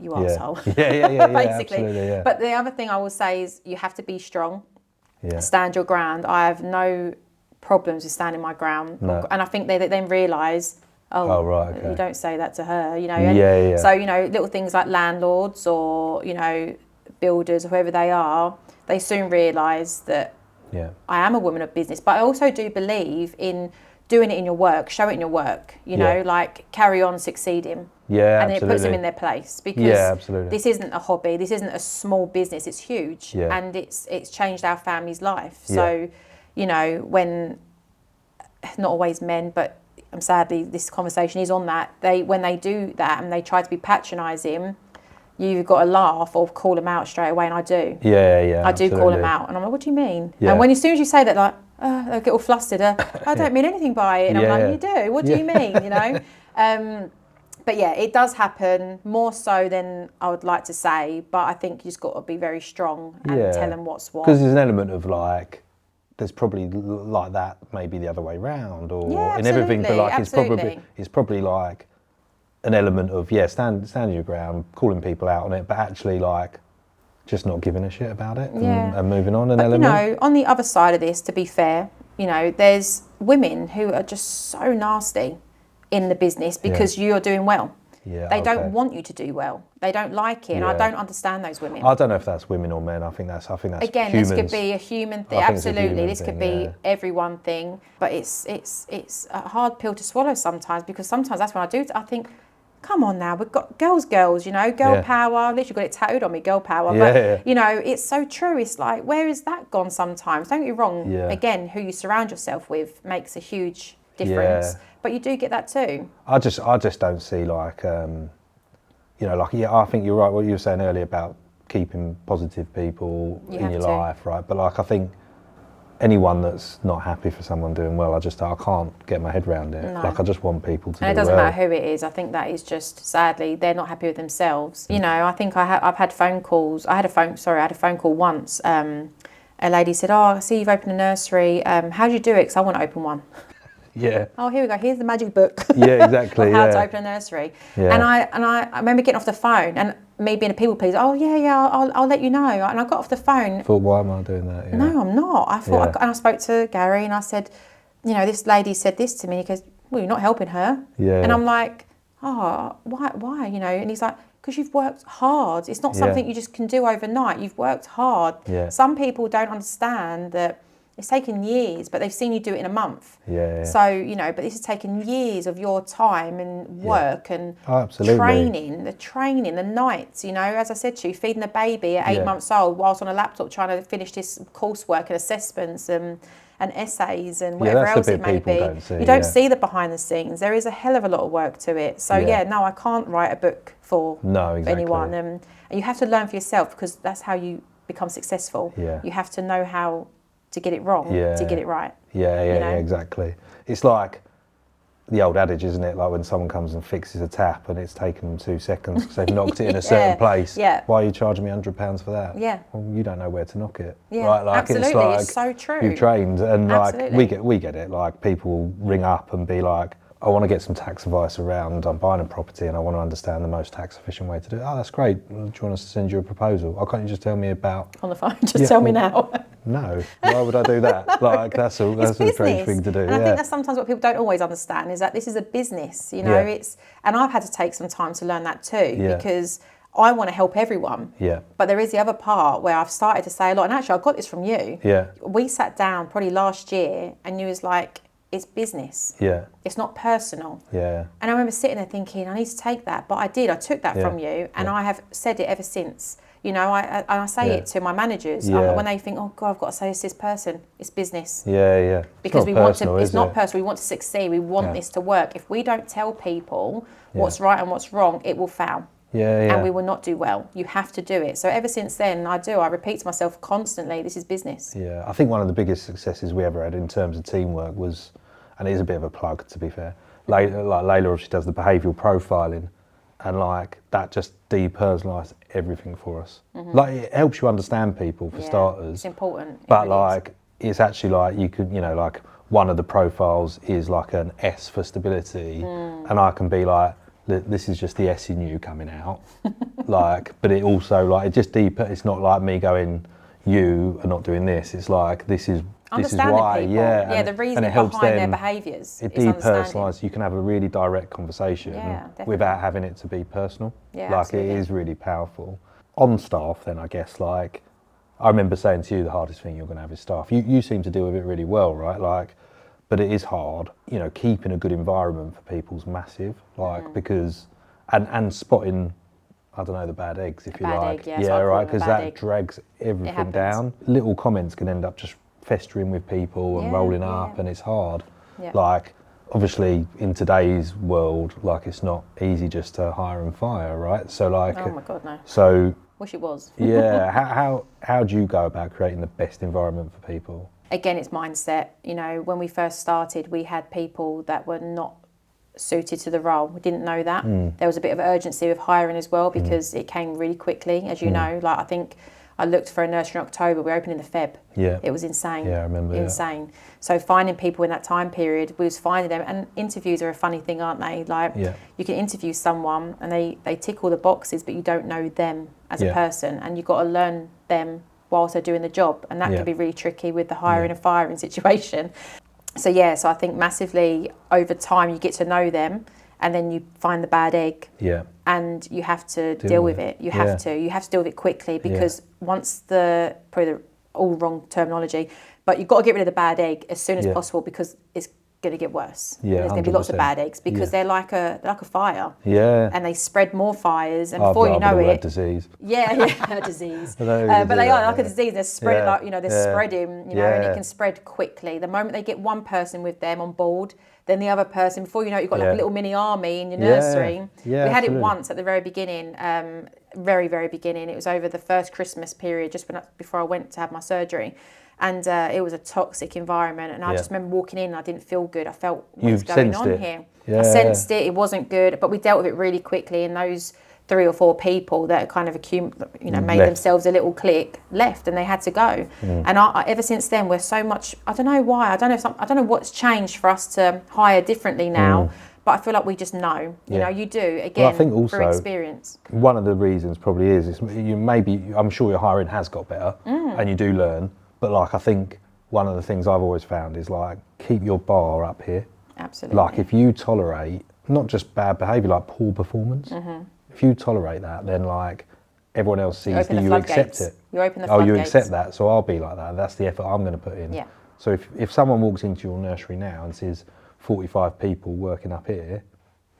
you arsehole. Yeah, basically. absolutely, yeah. But the other thing I will say is you have to be strong. Yeah. Stand your ground. I have no problems with standing my ground. No. And I think they then realise, right, okay. you don't say that to her, you know. Yeah. So, you know, little things like landlords or, you know, builders or whoever they are, they soon realise that I am a woman of business. But I also do believe in doing it in your work, show it in your work, you know, like carry on succeeding. Yeah, and then absolutely. it puts them in their place because absolutely. this isn't a hobby, this isn't a small business, it's huge, Yeah. and it's changed our family's life. So, you know, when not always men, but sadly this conversation is on that. When they do that and they try to be patronising, you've got to laugh or call them out straight away, and I do. Yeah. I do call them out, and I'm like, what do you mean? Yeah. And when as soon as you say that, like, they get all flustered. I don't mean anything by it, and I'm like, you do. What do you mean? You know. But yeah, it does happen more so than I would like to say. But I think you just got to be very strong and tell them what's what. Because there's an element of like, there's probably like that, maybe the other way round, or in everything. But like, it's probably like an element of stand your ground, calling people out on it, but actually like just not giving a shit about it and moving on. But, you know, on the other side of this, to be fair, you know, there's women who are just so nasty in the business because you're doing well. Yeah, they don't want you to do well. They don't like it, and I don't understand those women. I don't know if that's women or men. I think that's again, humans. this could be a human thing. Absolutely, this could be everyone thing. But it's a hard pill to swallow sometimes, because sometimes that's when I think, come on now, we've got girls, you know, girl power. I've literally got it tattooed on me, girl power. But you know, it's so true. It's like, where has that gone sometimes? Don't get me wrong. Again, who you surround yourself with makes a huge difference. But you do get that too. I just don't see like, you know, like, I think you're right, what you were saying earlier about keeping positive people in your life, right? But like, I think anyone that's not happy for someone doing well, I can't get my head around it. No. Like, I just want people to do well. And it doesn't matter who it is. I think that is just, sadly, they're not happy with themselves. You know, I think I've had phone calls. I had a phone call once. A lady said, I see you've opened a nursery. How do you do it? Because I want to open one. Yeah. Oh, here we go. Here's the magic book. Yeah, exactly. of how to open a nursery. Yeah. And I remember getting off the phone and me being a people pleaser. Oh yeah. I'll let you know. And I got off the phone. I thought, why am I doing that? Yeah. No, I'm not. I thought, and I spoke to Gary and I said, you know, this lady said this to me. He goes, well, you're not helping her. Yeah. And I'm like, oh, why? You know. And he's like, because you've worked hard. It's not something you just can do overnight. You've worked hard. Yeah. Some people don't understand that. It's taken years, but they've seen you do it in a month. Yeah. So, you know, but this has taken years of your time and work and training, the nights, you know, as I said to you, feeding a baby at 8 months old whilst on a laptop trying to finish this coursework and assessments and essays and whatever else it may be. You don't see the behind the scenes. There is a hell of a lot of work to it. So, no, I can't write a book for anyone. And you have to learn for yourself, because that's how you become successful. Yeah. You have to know how to get it wrong, to get it right. Yeah, exactly. It's like the old adage, isn't it? Like when someone comes and fixes a tap and it's taken them 2 seconds because they've knocked it in a certain place. Yeah. Why are you charging me £100 for that? Yeah. Well, you don't know where to knock it. Yeah, right? Like, absolutely. It's like, it's so true. You've trained, and absolutely. like we get it. Like, people will ring up and be like, I want to get some tax advice around, I'm buying a property and I want to understand the most tax efficient way to do it. Oh, that's great. Do you want us to send you a proposal? Why can't you just tell me about... On the phone, tell me now. No, why would I do that? Like, that's a strange thing to do. And I think that's sometimes what people don't always understand, is that this is a business, you know, and I've had to take some time to learn that too, because I want to help everyone. Yeah. But there is the other part where I've started to say a lot, and actually I got this from you. Yeah. We sat down probably last year and you was like, it's business. Yeah. It's not personal. Yeah. And I remember sitting there thinking, I need to take that. But I did. I took that from you, and I have said it ever since. You know, I say it to my managers when they think, oh God, I've got to say this person. It's business. Yeah, yeah. Because it's personal, it's not personal. We want to succeed. We want this to work. If we don't tell people what's right and what's wrong, it will fail. Yeah, yeah. And we will not do well. You have to do it. So ever since then, I repeat to myself constantly, this is business. Yeah, I think one of the biggest successes we ever had in terms of teamwork was, and it is a bit of a plug to be fair, Layla obviously does the behavioural profiling, and like that just depersonalised everything for us. Like it helps you understand people for starters. It's important. But like it's actually like you could, you know, like one of the profiles is like an S for stability, and I can be like, this is just the S in you coming out. Like, but it also like, it just deeper, it's not like me going, you are not doing this. It's like, this is why, people. yeah. The reason and it helps behind them, their behaviours. It depersonalises, you can have a really direct conversation without having it to be personal. Yeah, like absolutely. it is really powerful. On staff then, I guess, like, I remember saying to you the hardest thing you're going to have is staff. You seem to deal with it really well, right? Like, but it is hard. You know, keeping a good environment for people is massive. Like, because, and spotting, I don't know, the bad eggs, if you like. Egg, yeah, right, because that egg. drags everything down. Little comments can end up just festering with people and rolling up, and it's hard. Yeah. Like, obviously, in today's world, like, it's not easy just to hire and fire, right? So, like, oh my God, no. So, wish it was. yeah. How do you go about creating the best environment for people? Again, it's mindset. You know, when we first started, we had people that were not suited to the role. We didn't know that. There was a bit of urgency with hiring as well because it came really quickly, as you know. Like, I think I looked for a nursery in October. We opened in the Feb. Yeah. It was insane. Yeah, I remember. Insane. Yeah. So finding people in that time period, we was finding them. And interviews are a funny thing, aren't they? Like, you can interview someone and they tick all the boxes, but you don't know them as a person, and you've got to learn them whilst they're doing the job, and that can be really tricky with the hiring and firing situation. So so I think massively over time you get to know them, and then you find the bad egg, and you have to deal with it. You have to deal with it quickly, because once probably the all wrong terminology, but you've got to get rid of the bad egg as soon as possible, because it's going to get worse. There's going to be lots of bad eggs, because they're like a fire. And they spread more fires, and before you know it, disease. A disease. But they are like a disease. They're spreading, like, you know, they're spreading, you know, and it can spread quickly. The moment they get one person with them on board, then the other person, before you know it, you've got like a little mini army in your nursery. We had it once at the very beginning, very, very beginning. It was over the first Christmas period, just before I went to have my surgery. And it was a toxic environment, and I just remember walking in and I didn't feel good. I felt, what's going on here? I sensed it, it wasn't good, but we dealt with it really quickly, and those 3 or 4 people that kind of made themselves a little clique left, and they had to go. And I ever since then, we're so much, I don't know why, I don't know what's changed for us to hire differently now, but I feel like we just know, you know, you do, again, I think also, through experience. One of the reasons probably is I'm sure your hiring has got better, and you do learn. But like, I think one of the things I've always found is like, keep your bar up here. Absolutely. Like, if you tolerate not just bad behaviour, like poor performance, if you tolerate that, then like everyone else sees that you accept it. You open the floodgates. You accept that, so I'll be like that. That's the effort I'm going to put in. Yeah. So if someone walks into your nursery now and sees 45 people working up here,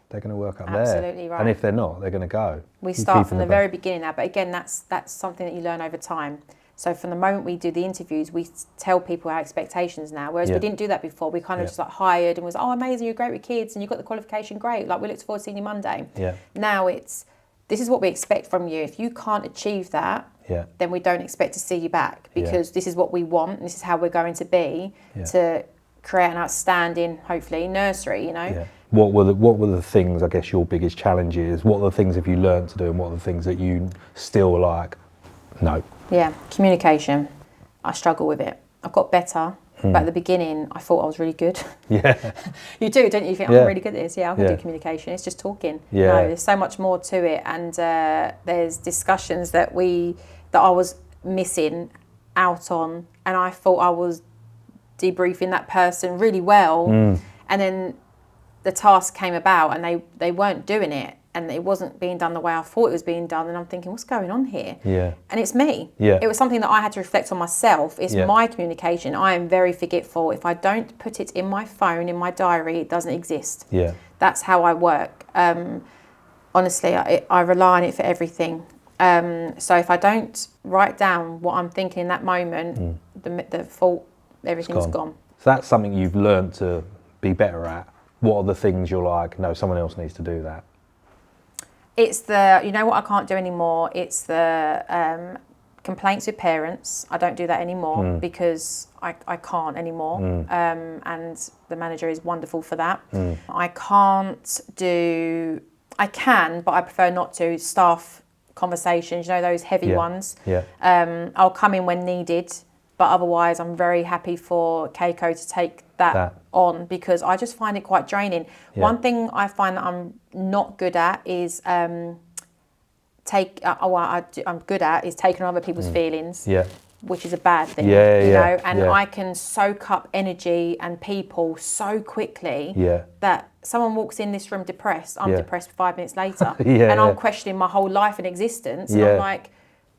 they're going to work up there. Absolutely right. And if they're not, they're going to go. We start from the very beginning now, but again, that's something that you learn over time. So from the moment we do the interviews, we tell people our expectations now, whereas we didn't do that before. We kind of just like hired and was, oh, amazing, you're great with kids and you've got the qualification, great. Like, we look forward to seeing you Monday. Now it's, this is what we expect from you. If you can't achieve that, then we don't expect to see you back, because this is what we want, and this is how we're going to be to create an outstanding, hopefully, nursery, you know. What were the things, I guess, your biggest challenges? What are the things have you learned to do, and what are the things that you still like, no? Communication. I struggle with it. I've got better, but at the beginning I thought I was really good. You do, don't you? You think, I'm really good at this. I can do communication. It's just talking. No, there's so much more to it, and there's discussions that I was missing out on, and I thought I was debriefing that person really well, and then the task came about and they weren't doing it. and it wasn't being done the way I thought it was being done, and I'm thinking, what's going on here? Yeah. And it's me. Yeah. It was something that I had to reflect on myself. It's my communication. I am very forgetful. If I don't put it in my phone, in my diary, it doesn't exist. Yeah. That's how I work. Honestly, I rely on it for everything. So if I don't write down what I'm thinking in that moment, the fault, everything's gone. So that's something you've learned to be better at. What are the things you're like, no, someone else needs to do that? It's the, you know what I can't do anymore? It's the complaints with parents. I don't do that anymore because I can't anymore. And the manager is wonderful for that. I can't do, I can, but I prefer not to, staff conversations, you know, those heavy ones. I'll come in when needed, but otherwise I'm very happy for Keiko to take that on, because I just find it quite draining. One thing I find that I'm not good at is I'm good at is taking on other people's feelings, which is a bad thing, you know. And I can soak up energy and people so quickly that someone walks in this room depressed, I'm depressed 5 minutes later, and I'm questioning my whole life and existence, and I'm like,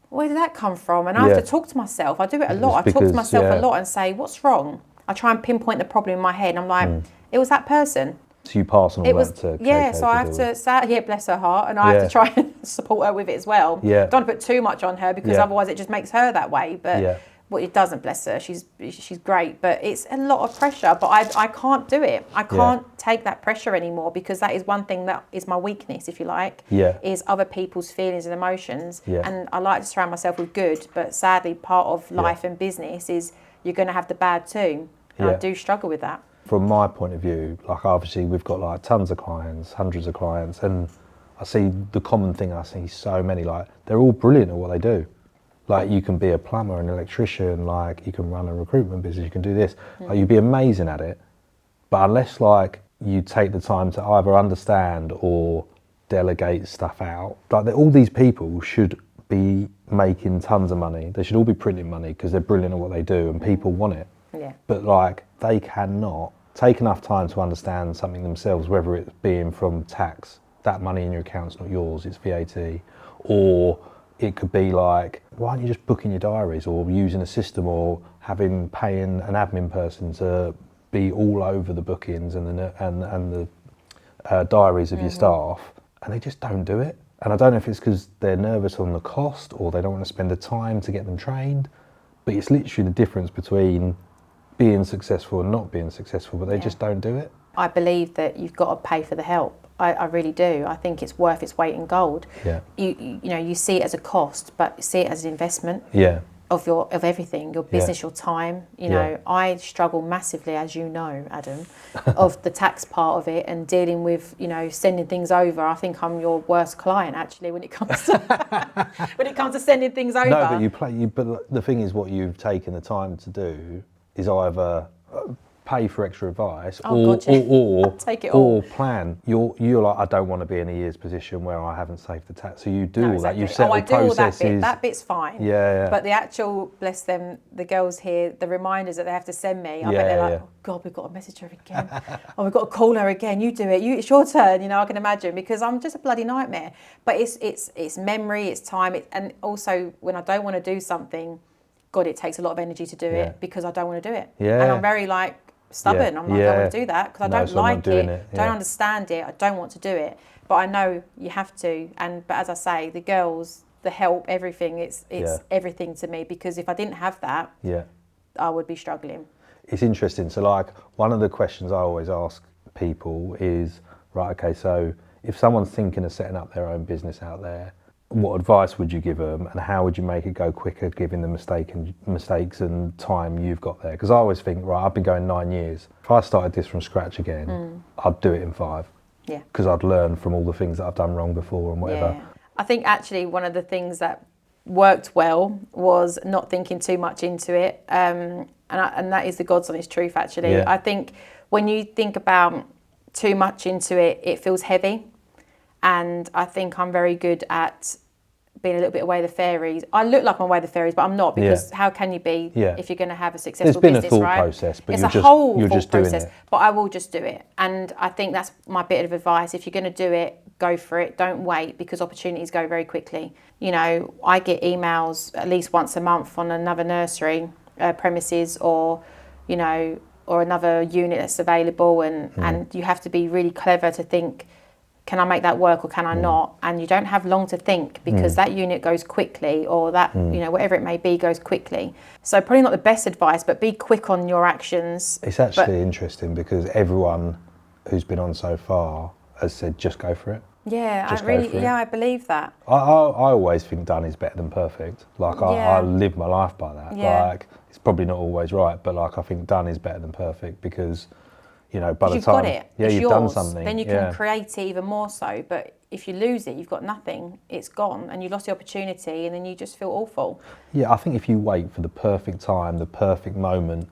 where did that come from? And I have to talk to myself. I do it a lot. I talk to myself a lot and say, what's wrong? I try and pinpoint the problem in my head. And I'm like, it was that person. So you pass on all that to Keiko so I have to say, bless her heart, and I have to try and support her with it as well. Don't want to put too much on her, because otherwise it just makes her that way. But well, it doesn't, bless her. She's great, but it's a lot of pressure. But I can't do it. I can't take that pressure anymore, because that is one thing that is my weakness, if you like, is other people's feelings and emotions. And I like to surround myself with good, but sadly part of life and business is you're going to have the bad too. And I do struggle with that. From my point of view, like obviously we've got like tons of clients, hundreds of clients, and I see the common thing, I see so many, like they're all brilliant at what they do. Like you can be a plumber, an electrician, like you can run a recruitment business, you can do this. Like you'd be amazing at it. But unless like you take the time to either understand or delegate stuff out, like all these people should be making tons of money. They should all be printing money because they're brilliant at what they do and people want it. But like they cannot take enough time to understand something themselves, whether it's being from tax, that money in your account's not yours, it's VAT, or it could be like, why aren't you just booking your diaries, or using a system, or paying an admin person to be all over the bookings and the diaries of your staff, and they just don't do it. And I don't know if it's because they're nervous on the cost, or they don't want to spend the time to get them trained, but it's literally the difference between being successful and not being successful, but they just don't do it. I believe that you've got to pay for the help. I really do. I think it's worth its weight in gold. You know, you see it as a cost, but see it as an investment of everything, your business, your time. You know, I struggle massively, as you know, Adam, of the tax part of it and dealing with, you know, sending things over. I think I'm your worst client actually when it comes to sending things over. No, but the thing is, what you've taken the time to do is either pay for extra advice or take it all. Or plan. You're like, I don't want to be in a year's position where I haven't saved the tax. So you do all that. You set the processes. All that bit's fine. But the actual, bless them, the girls here, the reminders that they have to send me, I bet they're like, oh God, we've got to message her again. Oh, we've got to call her again. You do it. It's your turn. You know, I can imagine, because I'm just a bloody nightmare. But it's memory, it's time, and also when I don't want to do something, God, it takes a lot of energy to do it, because I don't want to do it. And I'm very like stubborn. I'm like, I don't want to do that because I don't like it, don't understand it, I don't want to do it. But I know you have to. But as I say, the girls, the help, everything, it's everything to me, because if I didn't have that, I would be struggling. It's interesting. So like one of the questions I always ask people is, right, okay, so if someone's thinking of setting up their own business out there, what advice would you give them, and how would you make it go quicker, given the mistakes and time you've got there? Because I always think, right, I've been going 9 years. If I started this from scratch again, I'd do it in 5. Because I'd learn from all the things that I've done wrong before and whatever. I think actually one of the things that worked well was not thinking too much into it, and that is the God's honest truth. Actually, I think when you think about too much into it, it feels heavy. And I think I'm very good at being a little bit away the fairies. I look like I'm away the fairies, but I'm not, because how can you be if you're going to have a successful business, There's been a thought right? process, but it's you're a just, whole you're thought just doing process, it. but I will just do it. And I think that's my bit of advice. If you're going to do it, go for it. Don't wait, because opportunities go very quickly. You know, I get emails at least once a month on another nursery premises, or, you know, or another unit that's available, and you have to be really clever to think, can I make that work or can I not? And you don't have long to think, because that unit goes quickly, or that, you know, whatever it may be goes quickly. So probably not the best advice, but be quick on your actions. It's actually interesting, because everyone who's been on so far has said, just go for it. Yeah, Just I really, go for it. I believe that. I always think done is better than perfect. Like I live my life by that. Like it's probably not always right, but like I think done is better than perfect, because, you know, by the You've time got it. you've yours. done something, then you can create it even more so. But if you lose it, you've got nothing. It's gone, and you lost the opportunity, and then you just feel awful. Yeah, I think if you wait for the perfect time, the perfect moment,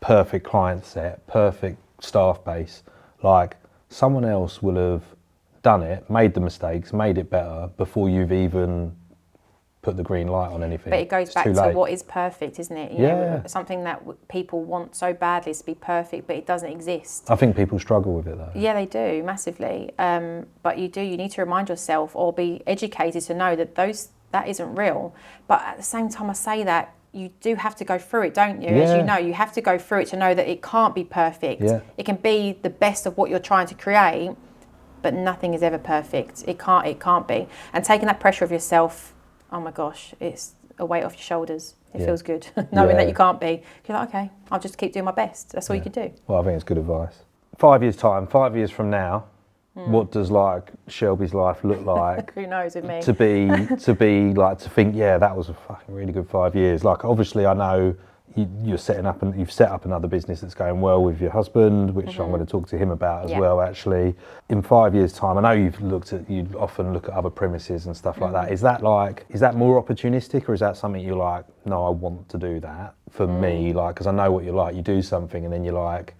perfect client set, perfect staff base, like someone else will have done it, made the mistakes, made it better before you've even put the green light on anything. But it goes back to what is perfect, isn't it? You know, something that people want so badly is to be perfect, but it doesn't exist. I think people struggle with it though. Yeah, they do, massively. But you need to remind yourself, or be educated to know that that isn't real. But at the same time I say that, you do have to go through it, don't you? As you know, you have to go through it to know that it can't be perfect. It can be the best of what you're trying to create, but nothing is ever perfect. It can't be. And taking that pressure of yourself, oh my gosh, it's a weight off your shoulders. It feels good, knowing that you can't be. You're like, okay, I'll just keep doing my best. That's all you can do. Well, I think it's good advice. 5 years time, 5 years from now, what does like Shelby's life look like? Who knows with me? To be like, to think, yeah, that was a fucking really good 5 years. Like, obviously, I know you've set up another business that's going well with your husband, which I'm going to talk to him about as well. Actually, in 5 years' time, I know you often look at other premises and stuff like that. Is that more opportunistic, or is that something you're like, no, I want to do that for me? Like, because I know what you're like. You do something and then you're like,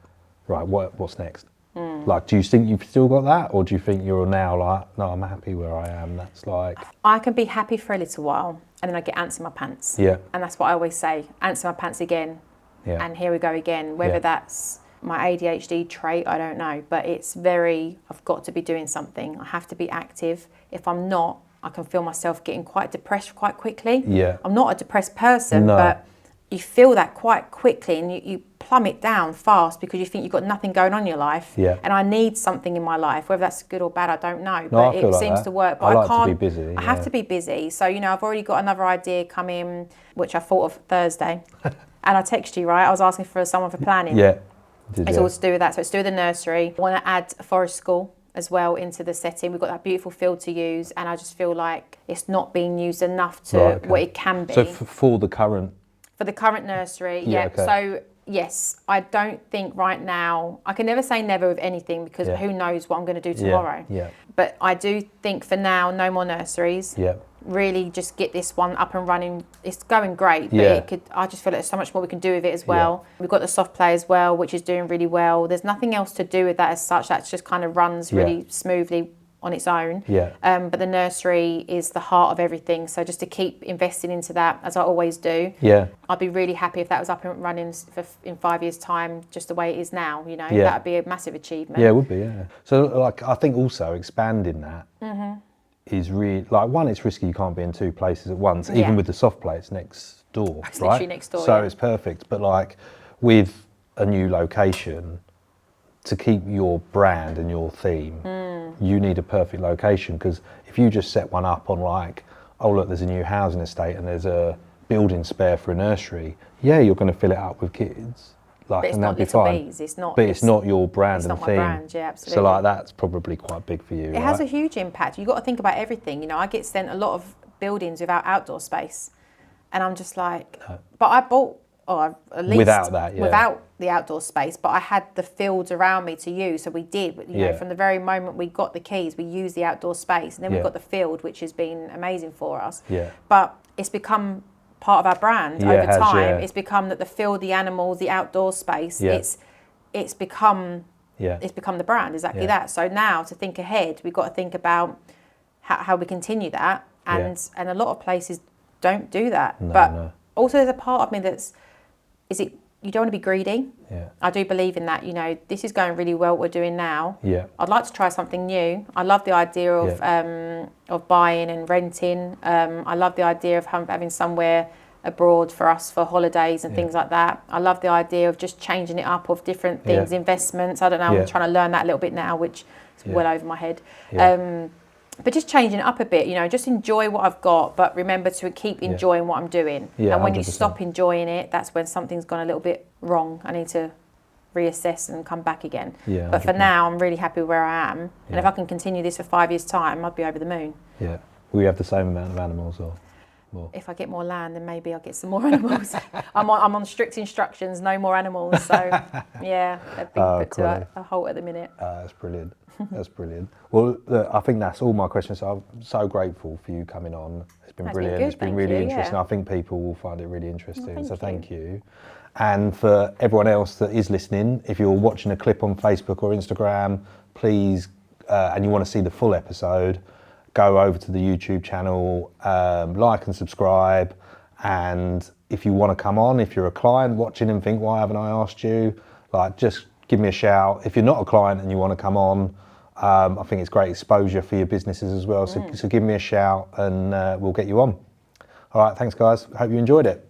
right, what's next? Like, do you think you've still got that, or do you think you're now like, no, I'm happy where I am? That's like, I can be happy for a little while, and then I get ants in my pants. Yeah. And that's what I always say, ants in my pants again. Yeah. And here we go again. Whether that's my ADHD trait, I don't know, but I've got to be doing something. I have to be active. If I'm not, I can feel myself getting quite depressed quite quickly. Yeah. I'm not a depressed person, but you feel that quite quickly, and you plummet down fast, because you think you've got nothing going on in your life. Yeah. And I need something in my life, whether that's good or bad, I don't know. But it seems to work. But I can't. To be busy. I have to be busy. So, you know, I've already got another idea coming, which I thought of Thursday. And I texted you, right? I was asking for someone for planning. Yeah. It's all to do with that. So it's to do with the nursery. I want to add a forest school as well into the setting. We've got that beautiful field to use, and I just feel like it's not being used enough to what it can be. So for the current nursery, So yes, I don't think right now, I can never say never with anything, because who knows what I'm going to do tomorrow. Yeah. But I do think for now, no more nurseries. Yeah. Really just get this one up and running. It's going great, but I just feel like there's so much more we can do with it as well. Yeah. We've got the soft play as well, which is doing really well. There's nothing else to do with that as such. That just kind of runs really smoothly on its own. Yeah. But the nursery is the heart of everything. So just to keep investing into that, as I always do. Yeah. I'd be really happy if that was up and running in 5 years' time, just the way it is now. You know, that would be a massive achievement. Yeah, it would be. Yeah. So like, I think also expanding that is really, like, one, it's risky. You can't be in two places at once. Even with the soft play, it's next door. It's literally next door. So it's perfect. But like with a new location, to keep your brand and your theme, you need a perfect location, because if you just set one up on like, oh look, there's a new housing estate and there's a building spare for a nursery, you're going to fill it up with kids, like, but it's and not that'd be fine. Bees. It's not. But it's not your brand and not theme. My brand, yeah, absolutely. So like, that's probably quite big for you. It has a huge impact. You've got to think about everything. You know, I get sent a lot of buildings without outdoor space, and I'm just like, but I bought. Or at least without the outdoor space, but I had the fields around me to use. So we did, you know, from the very moment we got the keys, we used the outdoor space, and then we've got the field, which has been amazing for us. Yeah. But it's become part of our brand over time. It's become that the field, the animals, the outdoor space. It's become the brand, exactly that. So now, to think ahead, we've got to think about how we continue that. and a lot of places don't do that. No, but no. also there's a part of me you don't want to be greedy. Yeah. I do believe in that. You know, this is going really well what we're doing now. Yeah. I'd like to try something new. I love the idea of buying and renting. I love the idea of having somewhere abroad for us for holidays and things like that. I love the idea of just changing it up, of different things, investments. I don't know, I'm trying to learn that a little bit now, which is well over my head. But just changing it up a bit, you know, just enjoy what I've got, but remember to keep enjoying what I'm doing. And when 100%. You stop enjoying it, that's when something's gone a little bit wrong. I need to reassess and come back again. But for now, I'm really happy where I am. And if I can continue this for 5 years' time, I'd be over the moon. Yeah. Will you have the same amount of animals or more? If I get more land, then maybe I'll get some more animals. I'm on strict instructions, no more animals. So, yeah, they've been put to a halt at the minute. That's brilliant. That's brilliant. Well, look, I think that's all my questions. I'm so grateful for you coming on. It's been brilliant. It's been really interesting. I think people will find it really interesting. So thank you. And for everyone else that is listening, if you're watching a clip on Facebook or Instagram, please, and you want to see the full episode, go over to the YouTube channel, like and subscribe. And if you want to come on, if you're a client watching and think, why haven't I asked you? Like, just give me a shout. If you're not a client and you want to come on, I think it's great exposure for your businesses as well. So give me a shout and we'll get you on. All right, thanks guys. Hope you enjoyed it.